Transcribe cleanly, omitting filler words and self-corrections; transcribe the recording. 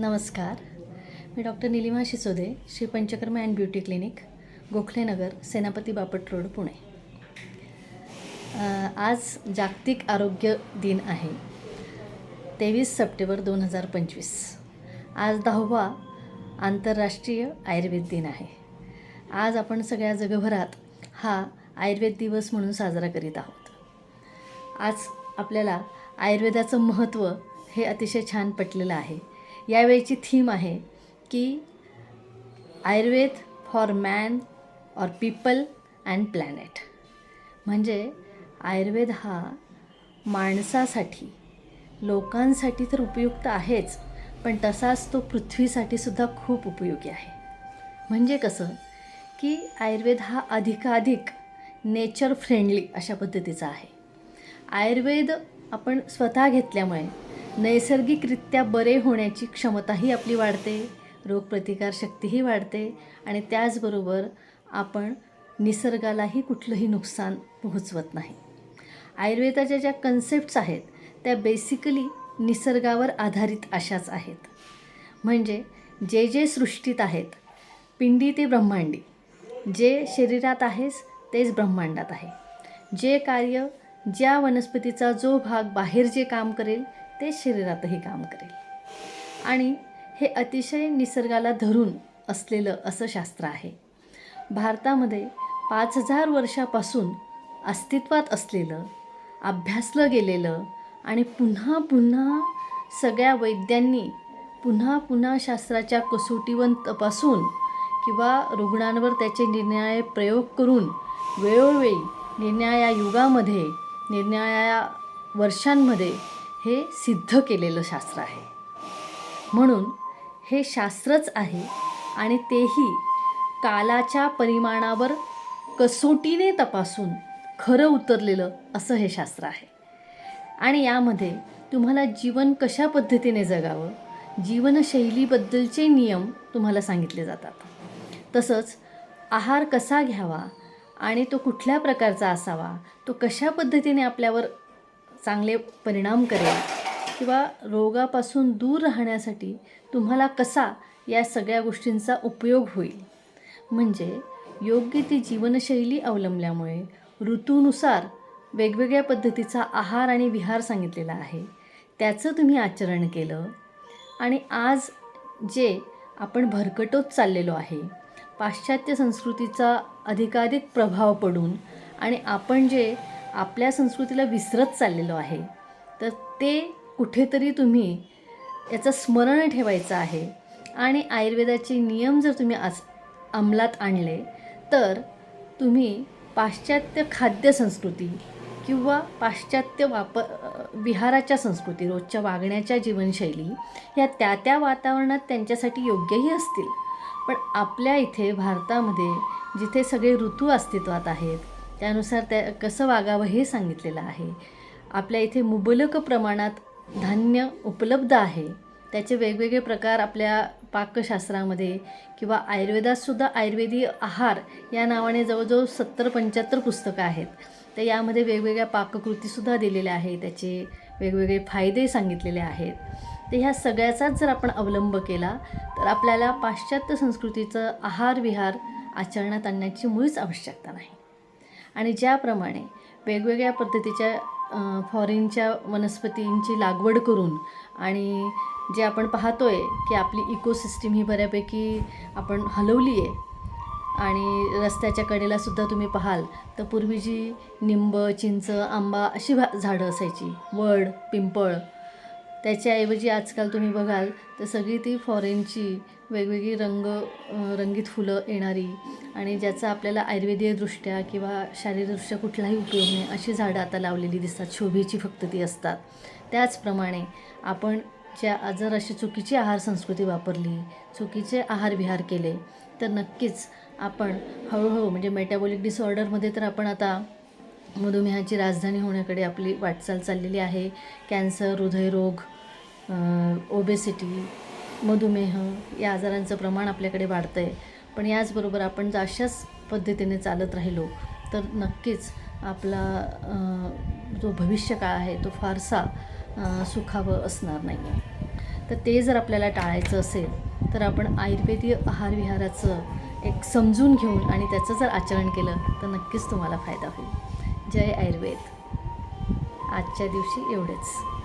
नमस्कार. मी doctor Nilima Shisode, Shri Panchakarma and beauty clinic, Gokhalenagar, Senapati Bapat road, Pune. आज जागतिक आरोग्य दिन आहे, 23 सप्टेंबर 2025. आज 10वा आंतरराष्ट्रीय आयुर्वेद दिन आहे. आज आपण सगळ्या जगभरात हा आयुर्वेद दिवस म्हणून साजरा करीत आहोत. आज आपल्याला आयुर्वेदाचं महत्त्व हे अतिशय छान पटलेलं आहे. यावेळीची थीम आहे की Ayurveda for man or people and planet. म्हणजे आयुर्वेद हा माणसासाठी, लोकांसाठी तर उपयुक्त आहेच, पण तसाच तो पृथ्वीसाठी सुद्धा खूप उपयोगी आहे. म्हणजे कसं की आयुर्वेद हा अधिकाधिक नेचर फ्रेंडली अशा पद्धतीचा आहे. आयुर्वेद आपण स्वतः घेतल्यामुळे नैसर्गिकरित्या बरे होण्याची क्षमताही आपली वाढते, रोगप्रतिकारशक्तीही वाढते आणि त्याचबरोबर आपण निसर्गालाही कुठलंही नुकसान पोहोचवत नाही. आयुर्वेदाच्या ज्या कन्सेप्ट्स आहेत त्या बेसिकली निसर्गावर आधारित अशाच आहेत. म्हणजे जे जे सृष्टीत आहेत, पिंडी ते ब्रह्मांडी, जे शरीरात आहेच तेच ब्रह्मांडात आहे. जे कार्य, ज्या वनस्पतीचा जो भाग बाहेर जे काम करेल ते शरीरातही काम करेल. आणि हे अतिशय निसर्गाला धरून असलेलं असं शास्त्र आहे. भारतामध्ये 5000 वर्षापासून अस्तित्वात असलेलं, अभ्यासलं गेलेलं आणि पुन्हा पुन्हा सगळ्या वैद्यांनी पुन्हा पुन्हा शास्त्राच्या कसोटीवर तपासून किंवा रुग्णांवर त्याचे निरनिराळे प्रयोग करून वेळोवेळी निरनिराळ्या युगामध्ये, निरनिराळ्या वर्षांमध्ये हे सिद्ध केलेलं शास्त्र आहे. म्हणून हे शास्त्रच आहे आणि तेही कालाच्या परिमाणावर कसोटीने तपासून खरं उतरलेलं असं हे शास्त्र आहे. आणि यामध्ये तुम्हाला जीवन कशा पद्धतीने जगावं, जीवनशैलीबद्दलचे नियम तुम्हाला सांगितले जातात. तसंच आहार कसा घ्यावा आणि तो कुठल्या प्रकारचा असावा, तो कशा पद्धतीने आपल्यावर चांगले परिणाम करेल किंवा रोगापासून दूर राहण्यासाठी तुम्हाला कसा या सगळ्या गोष्टींचा उपयोग होईल. म्हणजे योग्य ती जीवनशैली अवलंबल्यामुळे ऋतूनुसार वेगवेगळ्या पद्धतीचा आहार आणि विहार सांगितलेला आहे. त्याचं तुम्ही आचरण केलं आणि आज जे आपण भरकटत चाललेलो आहे, पाश्चात्य संस्कृतीचा अधिकाधिक प्रभाव पडून आणि आपण जे आपल्या संस्कृतीला विसरत चाललेलो आहे, तर ते कुठेतरी तुम्ही याचं स्मरण ठेवायचं आहे. आणि आयुर्वेदाचे नियम जर तुम्ही आज अंमलात आणले तर तुम्ही पाश्चात्य खाद्य संस्कृती किंवा पाश्चात्य विहाराच्या संस्कृती, रोजच्या वागण्याच्या जीवनशैली ह्या त्या वातावरणात त्यांच्यासाठी योग्यही असतील. पण आपल्या इथे भारतामध्ये जिथे सगळे ऋतू अस्तित्वात आहेत त्यानुसार त्या कसं वागावं हे सांगितलेलं आहे. आपल्या इथे मुबलक प्रमाणात धान्य उपलब्ध आहे. त्याचे वेगवेगळे प्रकार आपल्या पाकशास्त्रामध्ये किंवा आयुर्वेदातसुद्धा आयुर्वेदीय आहार या नावाने जवळजवळ 70-75 पुस्तकं आहेत. तर यामध्ये वेगवेगळ्या पाककृतीसुद्धा दिलेल्या आहेत, त्याचे वेगवेगळे फायदे सांगितलेले आहेत. तर ह्या सगळ्याचाच जर आपण अवलंब केला तर आपल्याला पाश्चात्य संस्कृतीचं आहार विहार आचरणात आणण्याची मुळीच आवश्यकता नाही. आणि ज्याप्रमाणे वेगवेगळ्या पद्धतीच्या फॉरेनच्या वनस्पतींची लागवड करून आणि जे आपण पाहतोय की आपली इकोसिस्टीम ही बऱ्यापैकी आपण हलवली आहे. आणि रस्त्याच्या कडेला सुद्धा तुम्ही पाहाल तर पूर्वी जी निंब, चिंच, आंबा अशी झाडं असायची, वड, पिंपळ, त्याच्याऐवजी आजकाल तुम्ही बघाल तर सगळी ती फॉरेनची वेगवेगळी रंगीत फुलं येणारी आणि ज्याचा आपल्याला आयुर्वेदीयदृष्ट्या किंवा शारीरिकदृष्ट्या कुठलाही उपयोग नाही अशी झाडं आता लावलेली दिसतात. शोभेची फक्त ती असतात. त्याचप्रमाणे आपण जर अशी चुकीची आहार संस्कृती वापरली, चुकीचे आहार विहार केले तर नक्कीच आपण हळूहळू म्हणजे मेटाबॉलिक डिसऑर्डरमध्ये तर आपण आता मधुमेहाची राजधानी होण्याकडे आपली वाटचाल चाललेली आहे. कॅन्सर, हृदयरोग, ओबेसिटी, मधुमेह या आजारांचं प्रमाण आपल्याकडे वाढतं आहे. पण याचबरोबर आपण जर अशाच पद्धतीने चालत राहिलो तर नक्कीच आपला जो भविष्यकाळ आहे तो फारसा सुखावं असणार नाही आहे. तर ते जर आपल्याला टाळायचं असेल तर आपण आयुर्वेदीय आहारविहाराचं एक समजून घेऊन आणि त्याचं जर आचरण केलं तर नक्कीच तुम्हाला फायदा होईल. जय आयुर्वेद. आजच्या दिवशी एवढेच.